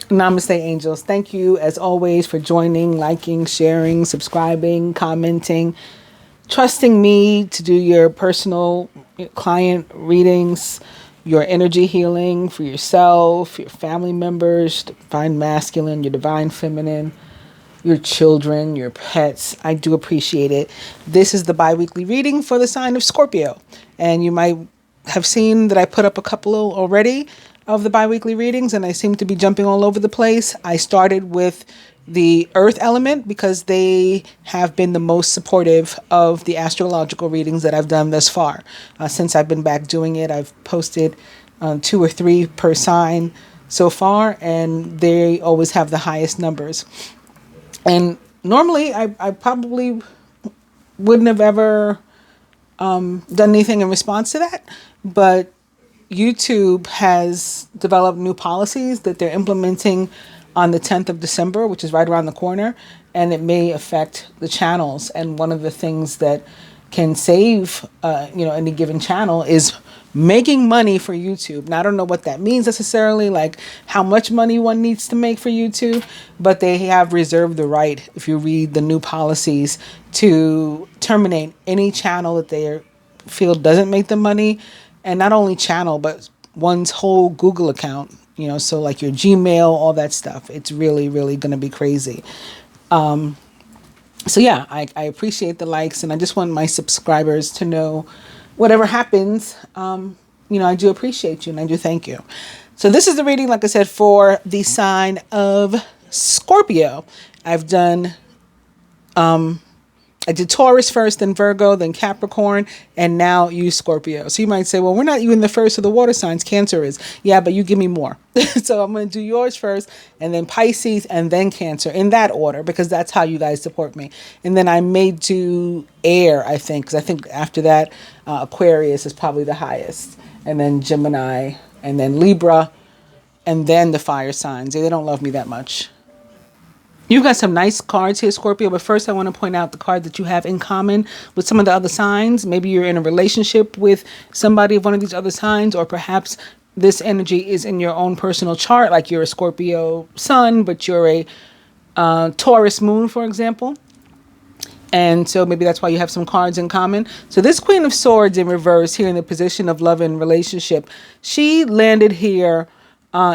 Namaste, angels. Thank you, as always, for joining, liking, sharing, subscribing, commenting, trusting me to do your personal client readings, your energy healing for yourself, your family members, divine masculine, your divine feminine, your children, your pets. I do appreciate it. This is the bi-weekly reading for the sign of Scorpio. And you might have seen that I put up a couple already of the bi-weekly readings, and I seem to be jumping all over the place. I started with the earth element because they have been the most supportive of the astrological readings that I've done thus far. Since I've been back doing it, I've posted 2 or 3 per sign so far, and they always have the highest numbers. And normally I probably wouldn't have ever done anything in response to that, but YouTube has developed new policies that they're implementing on the 10th of December, which is right around the corner, and it may affect the channels. And one of the things that can save, any given channel is making money for YouTube. Now, I don't know what that means necessarily, like how much money one needs to make for YouTube, but they have reserved the right, if you read the new policies, to terminate any channel that they feel doesn't make them money. And not only channel, but one's whole Google account, so like your Gmail, all that stuff. It's really, really going to be crazy. So yeah, I appreciate the likes, and I just want my subscribers to know whatever happens, I do appreciate you and I do thank you. So this is the reading, like I said, for the sign of Scorpio. I did Taurus first, then Virgo, then Capricorn, and now you Scorpio. So you might say, well, we're not even the first of the water signs. Cancer is. Yeah, but you give me more. So I'm going to do yours first, and then Pisces, and then Cancer, in that order, because that's how you guys support me. And then I may do air, I think, because I think after that, Aquarius is probably the highest. And then Gemini, and then Libra, and then the fire signs. They don't love me that much. You've got some nice cards here, Scorpio, but first I want to point out the card that you have in common with some of the other signs. Maybe you're in a relationship with somebody of one of these other signs, or perhaps this energy is in your own personal chart, like you're a Scorpio sun, but you're a Taurus moon, for example. And so maybe that's why you have some cards in common. So this Queen of Swords in reverse here in the position of love and relationship, she landed here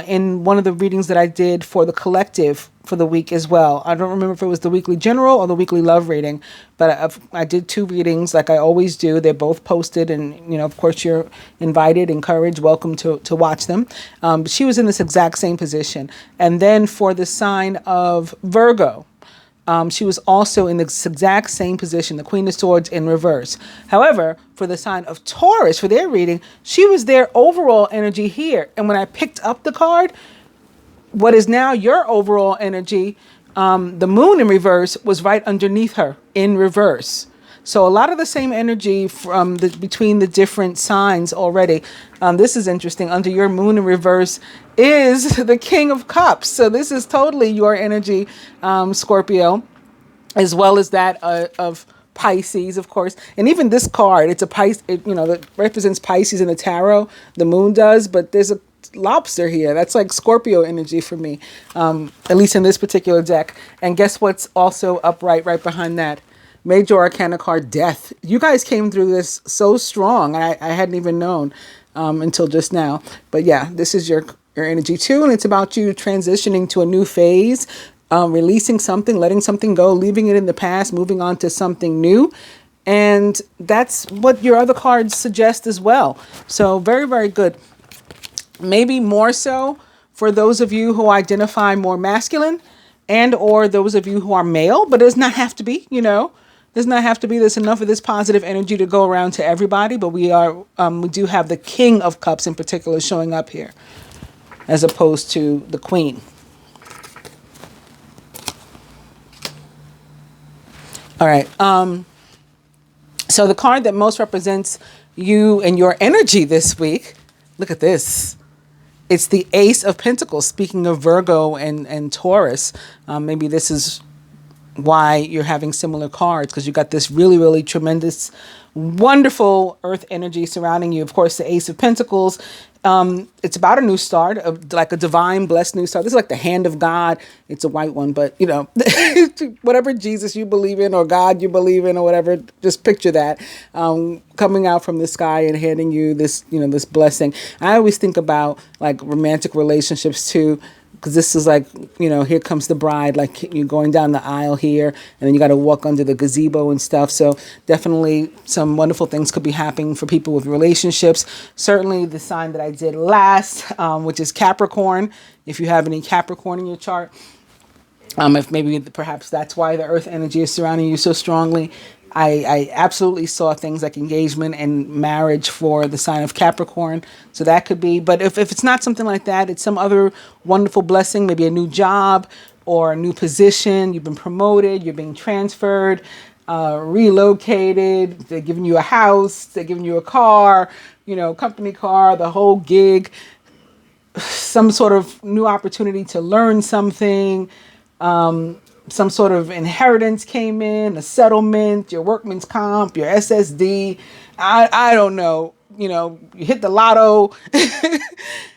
in one of the readings that I did for the collective for the week as well. I don't remember if it was the weekly general or the weekly love reading, but I did 2 readings like I always do. They're both posted, and of course you're invited, encouraged, welcome to watch them. But she was in this exact same position. And then for the sign of Virgo, she was also in the exact same position, the Queen of Swords in reverse. However, for the sign of Taurus, for their reading, she was their overall energy here. And when I picked up the card, what is now your overall energy, the moon in reverse was right underneath her in reverse. So a lot of the same energy from between the different signs already. This is interesting. Under your moon in reverse is the King of Cups. So this is totally your energy, Scorpio, as well as that of Pisces, of course. And even this card, it's a Pisces, that represents Pisces in the tarot. The moon does, but there's a lobster here. That's like Scorpio energy for me, at least in this particular deck. And guess what's also upright right behind that? Major Arcana card, Death. You guys came through this so strong. I hadn't even known until just now. But yeah, this is your energy too. And it's about you transitioning to a new phase, releasing something, letting something go, leaving it in the past, moving on to something new. And that's what your other cards suggest as well. So very, very good. Maybe more so for those of you who identify more masculine, and or those of you who are male, but it does not have to be, does not have to be. There's enough of this positive energy to go around to everybody, but we do have the King of Cups in particular showing up here, as opposed to the Queen. All right. So the card that most represents you and your energy this week, look at this. It's the Ace of Pentacles. Speaking of Virgo and Taurus, maybe this is why you're having similar cards, because you got this really, really tremendous, wonderful earth energy surrounding you. Of course, the Ace of Pentacles It's about a new start, of like a divine blessed new start. This is like the hand of God. It's a white one, but whatever Jesus you believe in or God you believe in or whatever, just picture that coming out from the sky and handing you this, this blessing. I always think about like romantic relationships too, because this is like, here comes the bride, like you're going down the aisle here, and then you got to walk under the gazebo and stuff. So definitely some wonderful things could be happening for people with relationships. Certainly the sign that I did last, which is Capricorn. If you have any Capricorn in your chart, if maybe perhaps that's why the earth energy is surrounding you so strongly. I absolutely saw things like engagement and marriage for the sign of Capricorn. So that could be, but if it's not something like that, it's some other wonderful blessing, maybe a new job or a new position. You've been promoted, you're being transferred, relocated, they're giving you a house, they're giving you a car, company car, the whole gig, some sort of new opportunity to learn something. Some sort of inheritance came in, a settlement, your workman's comp, your SSD. I don't know. You hit the lotto.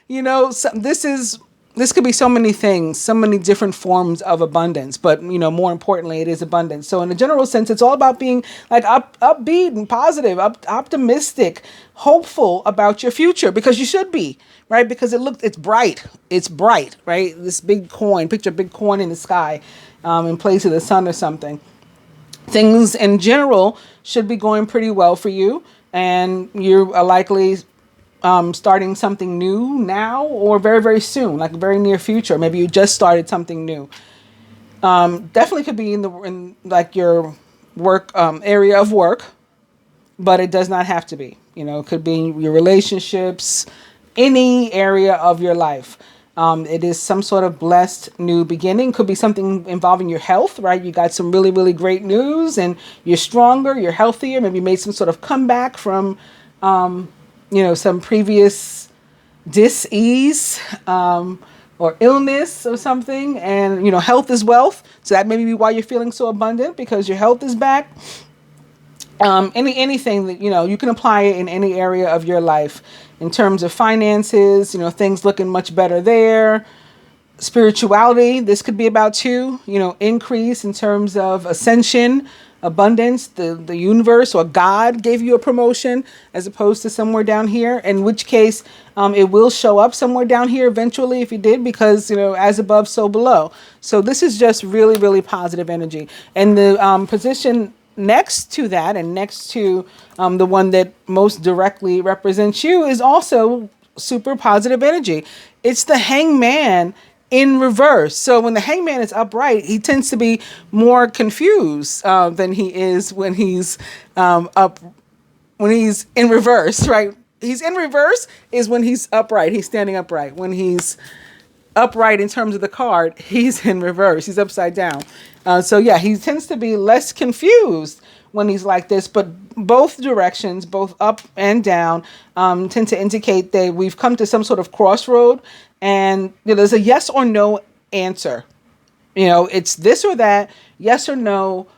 This could be so many things, so many different forms of abundance. But more importantly, it is abundance. So in a general sense, it's all about being like upbeat and positive, optimistic, hopeful about your future, because you should be, right? Because it's bright. It's bright, right? This big coin, picture a big coin in the sky. In place of the sun or something. Things in general should be going pretty well for you, and you're likely starting something new now or very, very soon, like very near future. Maybe you just started something new. Definitely could be in like your work area of work, but it does not have to be. It could be your relationships, any area of your life. It is some sort of blessed new beginning. Could be something involving your health, right? You got some really, really great news and you're stronger, you're healthier. Maybe you made some sort of comeback from, some previous dis-ease or illness or something. And, health is wealth. So that may be why you're feeling so abundant, because your health is back. Anything that, you can apply it in any area of your life. In terms of finances, things looking much better there. Spirituality, this could be about too, increase in terms of ascension, abundance, the universe or God gave you a promotion as opposed to somewhere down here, in which case it will show up somewhere down here eventually if you did, because, as above, so below. So this is just really, really positive energy. And the position next to that and next to the one that most directly represents you is also super positive energy. It's the Hangman in reverse. So when the Hangman is upright, he tends to be more confused than he is when he's when he's in reverse, right? He's in reverse is when he's upright. He's standing upright. When he's upright in terms of the card, he's in reverse. He's upside down. He tends to be less confused when he's like this, but both directions, both up and down, tend to indicate that we've come to some sort of crossroad, and there's a yes or no answer. It's this or that, yes or no.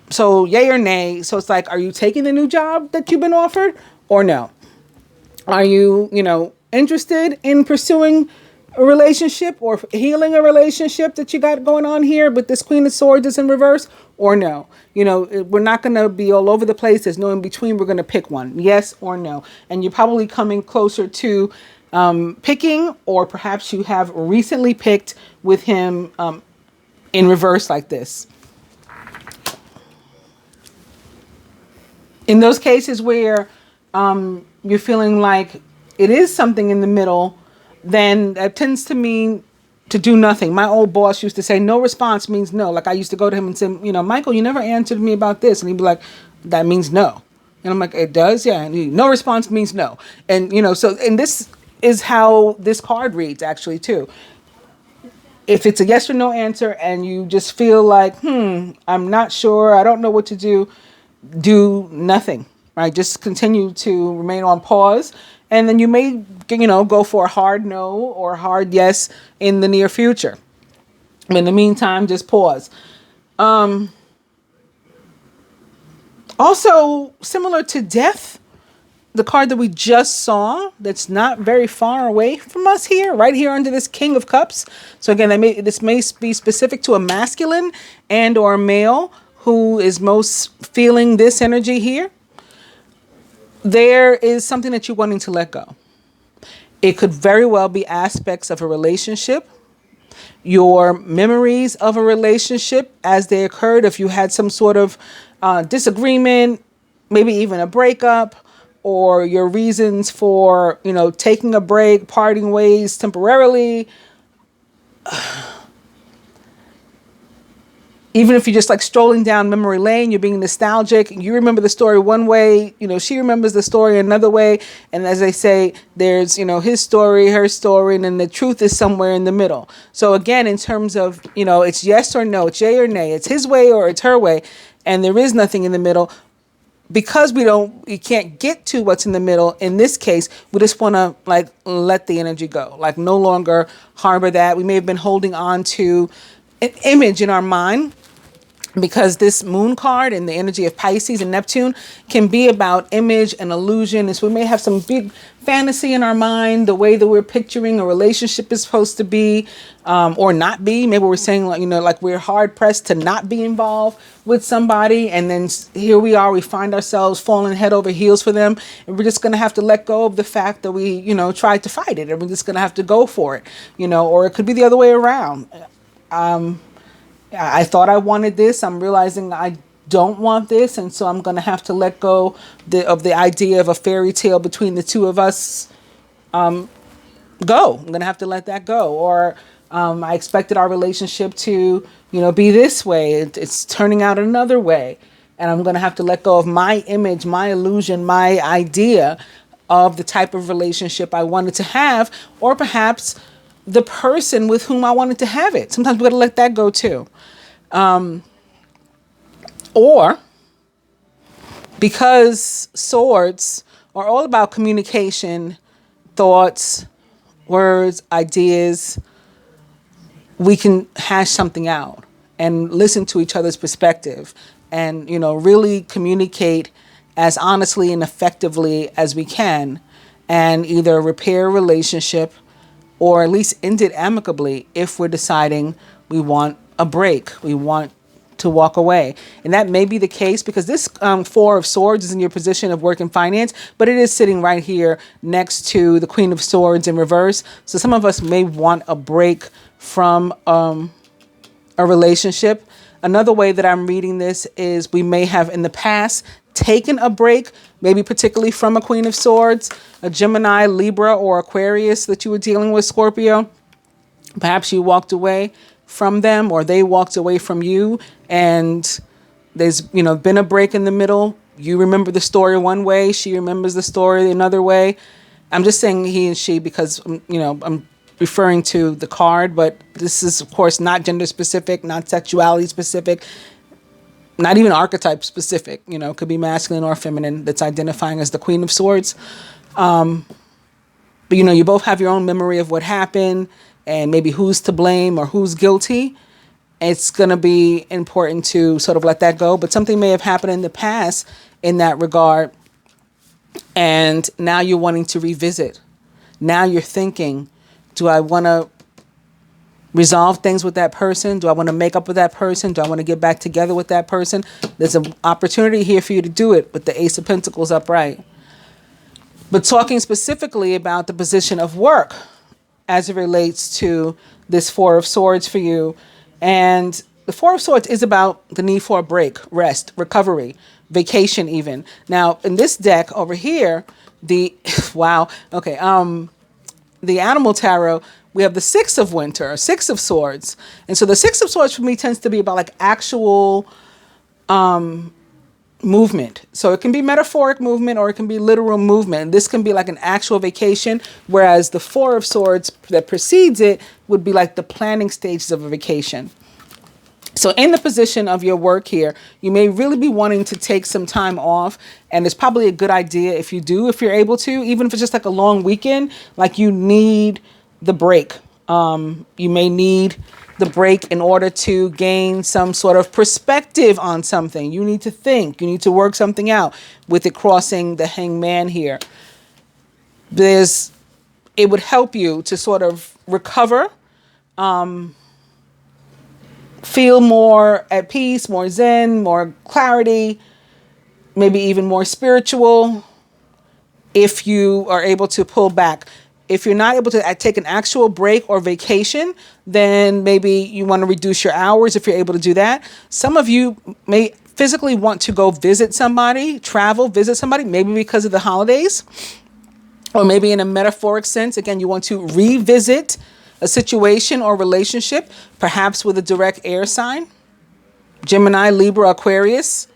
So yay or nay. So it's like, are you taking the new job that you've been offered or no? Are you, interested in pursuing a relationship or healing a relationship that you got going on here, but this Queen of Swords is in reverse, or no? We're not going to be all over the place. There's no in between. We're going to pick one, yes or no. And you're probably coming closer to picking, or perhaps you have recently picked with him in reverse like this. In those cases where you're feeling like it is something in the middle, then that tends to mean to do nothing. My old boss used to say, no response means no. Like I used to go to him and say, Michael, you never answered me about this. And he'd be like, that means no. And I'm like, it does? Yeah. And no response means no. And, and this is how this card reads actually too. If it's a yes or no answer and you just feel like, I'm not sure, I don't know what to do nothing, right? Just continue to remain on pause. And then you may, go for a hard no or a hard yes in the near future. In the meantime, just pause. Also, similar to death, the card that we just saw that's not very far away from us here, right here under this King of Cups. So again, this may be specific to a masculine and or a male who is most feeling this energy here. There is something that you're wanting to let go. It could very well be aspects of a relationship, your memories of a relationship as they occurred. If you had some sort of disagreement, maybe even a breakup, or your reasons for, taking a break, parting ways temporarily. Even if you're just like strolling down memory lane, you're being nostalgic. You remember the story one way, she remembers the story another way. And as I say, there's, his story, her story, and then the truth is somewhere in the middle. So again, in terms of, it's yes or no, it's yay or nay, it's his way or it's her way. And there is nothing in the middle. Because we can't get to what's in the middle, in this case, we just want to let the energy go, no longer harbor that. We may have been holding on to an image in our mind, because this moon card and the energy of Pisces and Neptune can be about image and illusion. And so we may have some big fantasy in our mind, the way that we're picturing a relationship is supposed to be, or not be. Maybe we're saying, we're hard pressed to not be involved with somebody. And then here we are, we find ourselves falling head over heels for them. And we're just going to have to let go of the fact that we, tried to fight it. And we're just going to have to go for it, or it could be the other way around. I thought I wanted this. I'm realizing I don't want this. And so I'm going to have to let go of the idea of a fairy tale between the two of us. Go. I'm going to have to let that go. Or I expected our relationship to, be this way. It's turning out another way. And I'm going to have to let go of my image, my illusion, my idea of the type of relationship I wanted to have, or perhaps the person with whom I wanted to have it. Sometimes we got to let that go too. Or because swords are all about communication, thoughts, words, ideas, we can hash something out and listen to each other's perspective and, really communicate as honestly and effectively as we can, and either repair a relationship or at least end it amicably if we're deciding we want a break, we want to walk away. And that may be the case because this Four of Swords is in your position of work and finance, but it is sitting right here next to the Queen of Swords in reverse. So some of us may want a break from a relationship. Another way that I'm reading this is we may have in the past taken a break, maybe particularly from a Queen of Swords, a Gemini, Libra, or Aquarius that you were dealing with, Scorpio. Perhaps you walked away from them or they walked away from you, and there's, been a break in the middle. You remember the story one way, she remembers the story another way. I'm just saying he and she because, I'm referring to the card, but this is, of course, not gender specific, not sexuality specific, not even archetype specific, it could be masculine or feminine that's identifying as the Queen of Swords. But, you both have your own memory of what happened and maybe who's to blame or who's guilty. It's going to be important to sort of let that go. But something may have happened in the past in that regard. And now you're wanting to revisit. Now you're thinking, do I want to resolve things with that person? Do I want to make up with that person? Do I want to get back together with that person? There's an opportunity here for you to do it with the Ace of Pentacles upright. But talking specifically about the position of work as it relates to this Four of Swords for you. And the Four of Swords is about the need for a break, rest, recovery, vacation even. Now, in this deck over here, the Animal Tarot, we have the Six of Winter, Six of Swords. And so the Six of Swords for me tends to be about actual movement. So it can be metaphoric movement or it can be literal movement. This can be like an actual vacation, whereas the Four of Swords that precedes it would be like the planning stages of a vacation. So in the position of your work here, you may really be wanting to take some time off, and it's probably a good idea if you're able to, even if it's just like a long weekend, like you need the break. You may need the break in order to gain some sort of perspective on something. You need to think. You need to work something out with it crossing the hangman here. It would help you to sort of recover, feel more at peace, more zen, more clarity, maybe even more spiritual if you are able to pull back. If you're not able to take an actual break or vacation, then maybe you want to reduce your hours if you're able to do that. Some of you may physically want to go visit somebody, travel, visit somebody, maybe because of the holidays, or maybe in a metaphoric sense. Again, you want to revisit a situation or relationship, perhaps with a direct air sign, Gemini, Libra, Aquarius.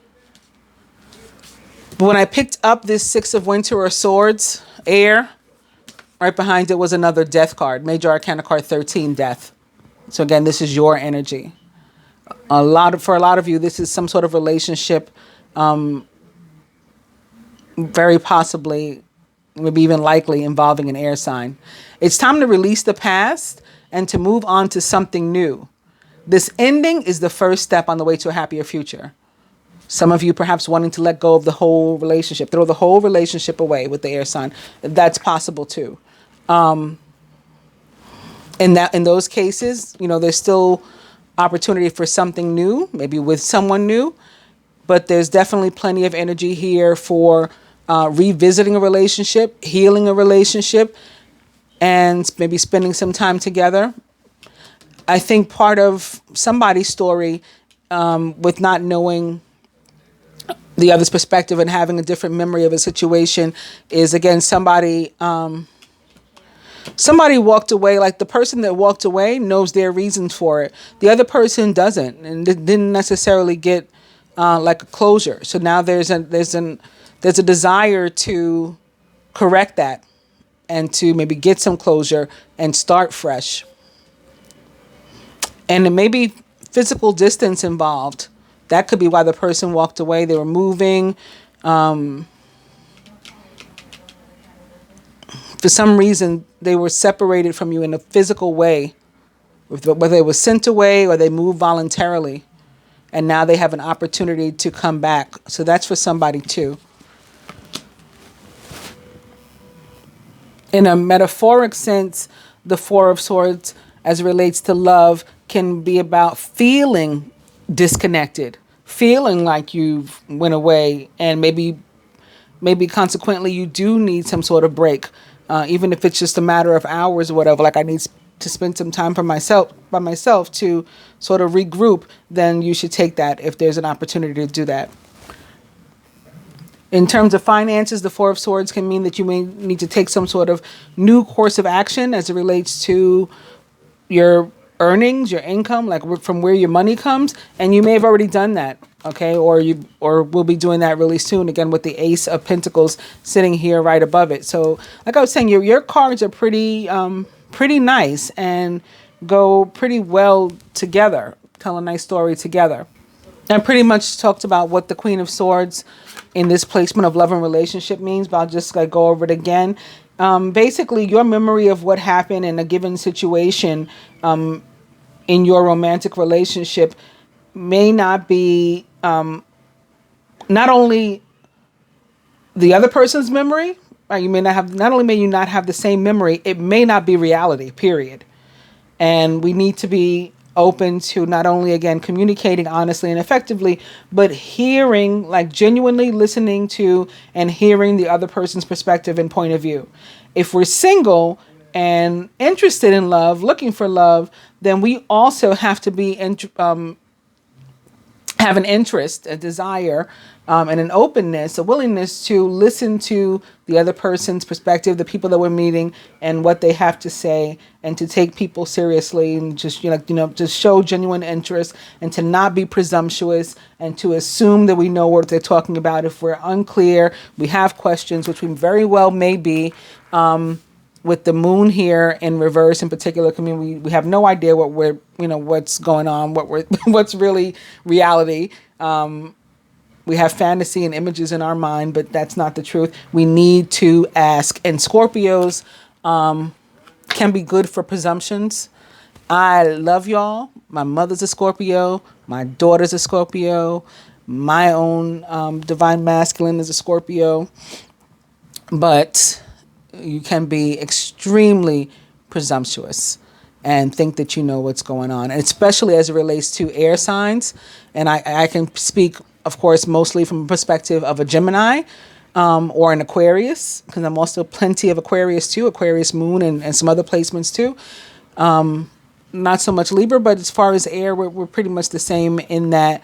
But when I picked up this Six of Winter or Swords, air, right behind it was another death card, Major Arcana card 13, death. So again, this is your energy. For a lot of you, this is some sort of relationship, very possibly, maybe even likely involving an air sign. It's time to release the past and to move on to something new. This ending is the first step on the way to a happier future. Some of you perhaps wanting to let go of the whole relationship, throw the whole relationship away with the air sign. That's possible too. In those cases, there's still opportunity for something new, maybe with someone new, but there's definitely plenty of energy here for revisiting a relationship, healing a relationship, and maybe spending some time together. I think part of somebody's story with not knowing the other's perspective and having a different memory of a situation is, again, somebody walked away. Like the person that walked away knows their reasons for it. The other person doesn't and didn't necessarily get like a closure. So now there's a desire to correct that and to maybe get some closure and start fresh. And there may be physical distance involved. That could be why the person walked away. They were moving. For some reason, they were separated from you in a physical way, whether they were sent away or they moved voluntarily. And now they have an opportunity to come back. So that's for somebody too. In a metaphoric sense, the Four of Swords, as it relates to love, can be about feeling disconnected, feeling like you've went away, and maybe consequently you do need some sort of break, even if it's just a matter of hours or whatever. Like I need to spend some time by myself to sort of regroup. Then you should take that if there's an opportunity to do that. In terms of finances, the Four of Swords can mean that you may need to take some sort of new course of action as it relates to your earnings, your income, like from where your money comes, and you may have already done that, okay? Or will be doing that really soon, again with the Ace of Pentacles sitting here right above it. So like I was saying, your cards are pretty nice and go pretty well together, tell a nice story together. I pretty much talked about what the Queen of Swords in this placement of love and relationship means, but I'll just go over it again. Basically, your memory of what happened in a given situation in your romantic relationship may not be not only the other person's memory, right? Not only may you not have the same memory, it may not be reality, period. And we need to be open to not only, again, communicating honestly and effectively, but hearing, like genuinely listening to and hearing the other person's perspective and point of view. If we're single and interested in love, looking for love, then we also have to be have an interest, a desire, and an openness, a willingness to listen to the other person's perspective, the people that we're meeting, and what they have to say, and to take people seriously, and just just show genuine interest, and to not be presumptuous, and to assume that we know what they're talking about. If we're unclear, we have questions, which we very well may be. With the moon here in reverse, in particular, we have no idea what we're, what's going on, what's really reality. We have fantasy and images in our mind, but that's not the truth. We need to ask. And Scorpios, can be good for presumptions. I love y'all. My mother's a Scorpio. My daughter's a Scorpio. My own divine masculine is a Scorpio. But you can be extremely presumptuous and think that you know what's going on, and especially as it relates to air signs. And I can speak, of course, mostly from a perspective of a Gemini or an Aquarius, because I'm also plenty of Aquarius too, Aquarius moon and some other placements too. Not so much Libra, but as far as air, we're pretty much the same in that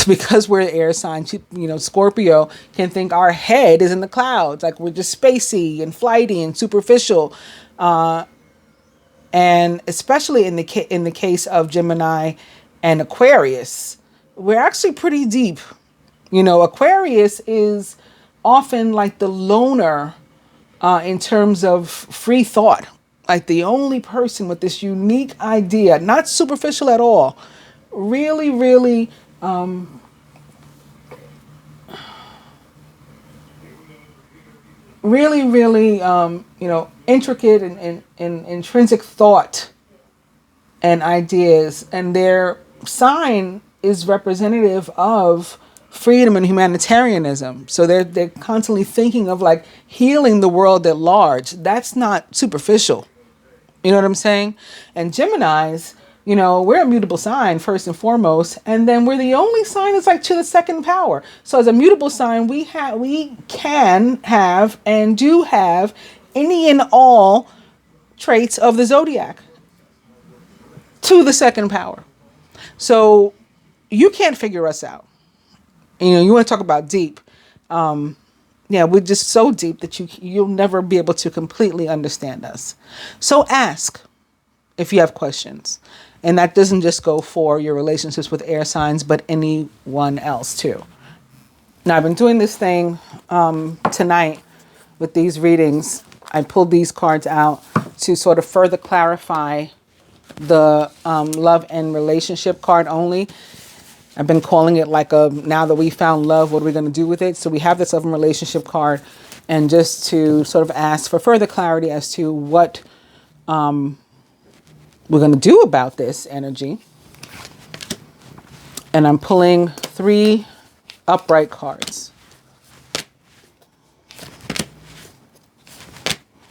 because we're air signs, Scorpio can think our head is in the clouds, like we're just spacey and flighty and superficial. And especially in the case of Gemini and Aquarius, we're actually pretty deep. Aquarius is often like the loner in terms of free thought, like the only person with this unique idea, not superficial at all, really, really intricate and intrinsic thought and ideas. And their sign is representative of freedom and humanitarianism. So they're constantly thinking of like healing the world at large. That's not superficial. You know what I'm saying? And Geminis, we're a mutable sign first and foremost, and then we're the only sign that's like to the second power. So as a mutable sign, we can have and do have any and all traits of the zodiac to the second power. So you can't figure us out. You want to talk about deep. We're just so deep that you'll never be able to completely understand us. So ask if you have questions. And that doesn't just go for your relationships with air signs, but anyone else too. Now, I've been doing this thing tonight with these readings. I pulled these cards out to sort of further clarify the love and relationship card only. I've been calling it like now that we found love, what are we going to do with it? So we have this love and relationship card, and just to sort of ask for further clarity as to what we're going to do about this energy. And I'm pulling 3 upright cards.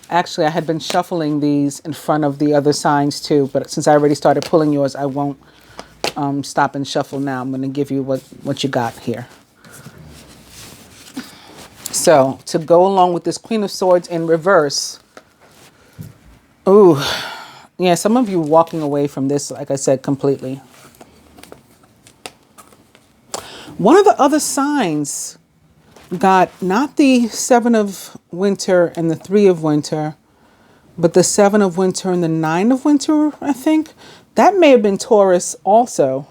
Actually, I had been shuffling these in front of the other signs too, but since I already started pulling yours, I won't stop and shuffle now. I'm going to give you what you got here. So, to go along with this Queen of Swords in reverse. Ooh. Yeah, some of you walking away from this, like I said, completely. One of the other signs got not the 7 of winter and the 3 of winter, but the 7 of winter and the 9 of winter, I think. That may have been Taurus also.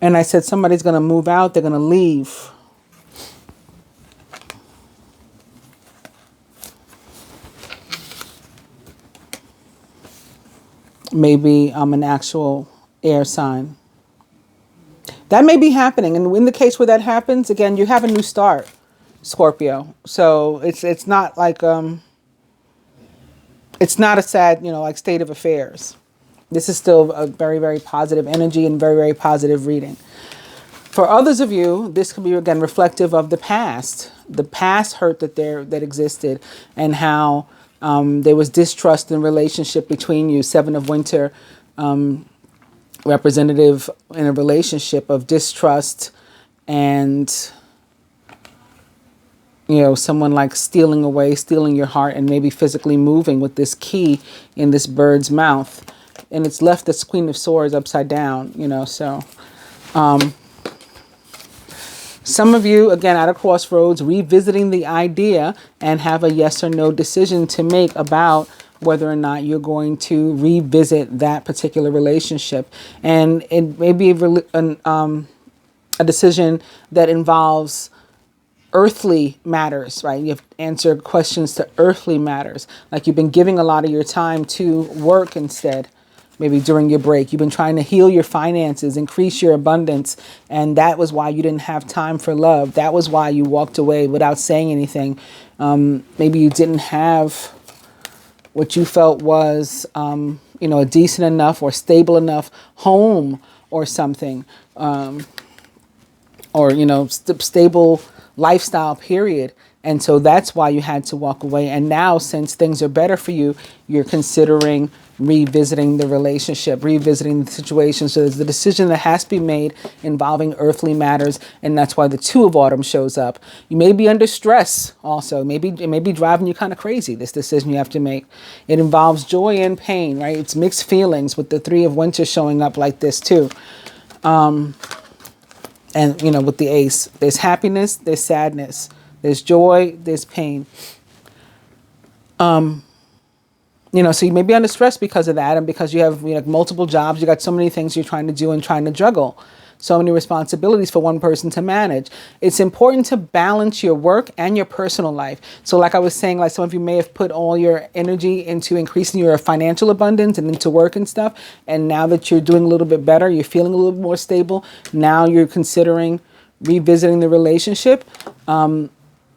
And I said somebody's going to move out, they're going to leave. Maybe an actual air sign. That may be happening. And in the case where that happens, again, you have a new start, Scorpio. So it's not like it's not a sad, like state of affairs. This is still a very, very positive energy and very, very positive reading. For others of you, this could be, again, reflective of the past hurt that existed, and how there was distrust in relationship between you. 7 of winter, representative in a relationship of distrust and, someone like stealing your heart and maybe physically moving with this key in this bird's mouth. And it's left this Queen of Swords upside down, so some of you, again, at a crossroads, revisiting the idea and have a yes or no decision to make about whether or not you're going to revisit that particular relationship. And it may be a decision that involves earthly matters, right? You have to answer questions to earthly matters. Like you've been giving a lot of your time to work instead. maybe during your break. You've been trying to heal your finances, increase your abundance, and that was why you didn't have time for love. That was why you walked away without saying anything. Maybe you didn't have what you felt was, a decent enough or stable enough home or something, stable lifestyle, period. And so that's why you had to walk away. And now, since things are better for you, you're considering revisiting the relationship, revisiting the situation. So there's the decision that has to be made involving earthly matters. And that's why the Two of Autumn shows up. You may be under stress also. Maybe it may be driving you kind of crazy, this decision you have to make. It involves joy and pain, right? It's mixed feelings with the Three of Winter showing up like this too. And, with the Ace, there's happiness, there's sadness. There's joy, there's pain. So you may be under stress because of that, and because you have multiple jobs, you got so many things you're trying to do and trying to juggle, so many responsibilities for one person to manage. It's important to balance your work and your personal life. So like I was saying, like some of you may have put all your energy into increasing your financial abundance and into work and stuff. And now that you're doing a little bit better, you're feeling a little bit more stable. Now you're considering revisiting the relationship.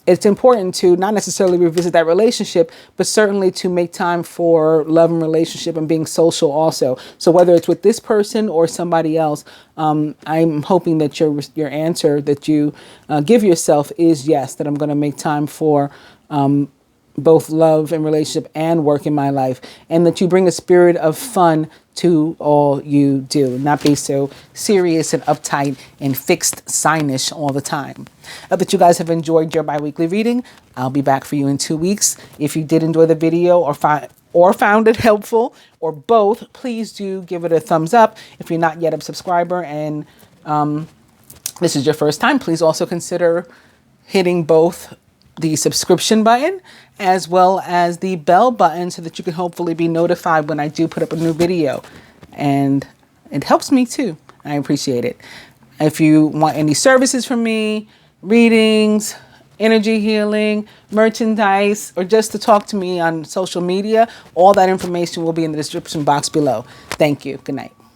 It's important to not necessarily revisit that relationship, but certainly to make time for love and relationship and being social also. So whether it's with this person or somebody else, I'm hoping that your answer that you give yourself is yes, that I'm going to make time for both love and relationship and work in my life, and that you bring a spirit of fun to all you do, not be so serious and uptight and fixed signish all the time. I hope that you guys have enjoyed your bi-weekly reading. I'll be back for you in 2 weeks. If you did enjoy the video or found it helpful, or both, please do give it a thumbs up. If you're not yet a subscriber and this is your first time, please also consider hitting both the subscription button as well as the bell button so that you can hopefully be notified when I do put up a new video. And it helps me too. I appreciate it. If you want any services from me, readings, energy healing, merchandise, or just to talk to me on social media, all that information will be in the description box below. Thank you. Good night.